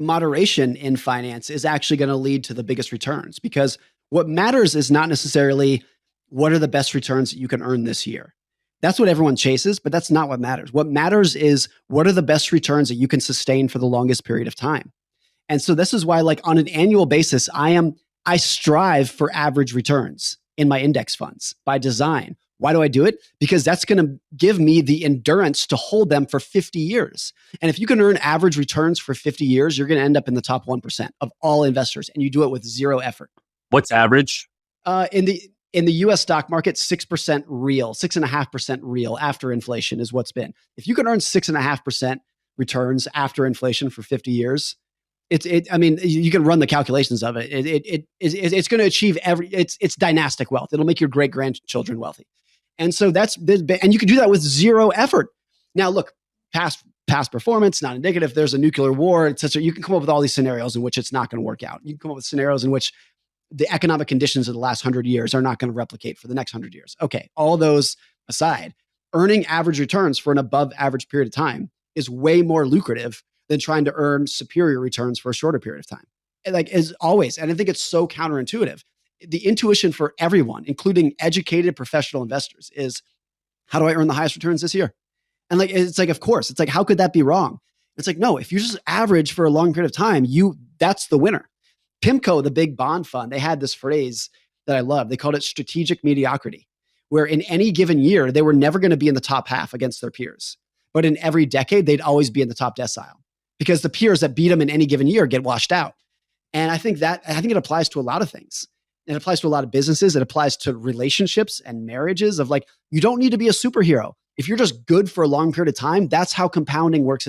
moderation in finance is actually going to lead to the biggest returns, because what matters is not necessarily what are the best returns that you can earn this year. That's what everyone chases, but that's not what matters. What matters is what are the best returns that you can sustain for the longest period of time. And so this is why, like, on an annual basis, I strive for average returns in my index funds by design. Why do I do it? Because that's going to give me the endurance to hold them for 50 years. And if you can earn average returns for 50 years, you're going to end up in the top 1% of all investors, and you do it with zero effort. What's average? In the US stock market, 6% real, 6.5% real after inflation is what's been. If you can earn 6.5% returns after inflation for 50 years, I mean, you can run the calculations of it. It's going to achieve it's dynastic wealth. It'll make your great grandchildren wealthy. And so and you can do that with zero effort. Now, look, past performance, not indicative. There's a nuclear war, etc. You can come up with all these scenarios in which it's not going to work out. You can come up with scenarios in which the economic conditions of the last 100 years are not going to replicate for the next 100 years. Okay, all those aside, earning average returns for an above average period of time is way more lucrative than trying to earn superior returns for a shorter period of time. Like, as always, and I think it's so counterintuitive. The intuition for everyone, including educated professional investors, is how do I earn the highest returns this year? And like, it's like, of course, it's like, how could that be wrong? It's like, no, if you just average for a long period of time, that's the winner. PIMCO, the big bond fund, they had this phrase that I love. They called it strategic mediocrity, where in any given year, they were never going to be in the top half against their peers. But in every decade, they'd always be in the top decile, because the peers that beat them in any given year get washed out. And I think it applies to a lot of things. It applies to a lot of businesses. It applies to relationships and marriages of, like, you don't need to be a superhero. If you're just good for a long period of time, that's how compounding works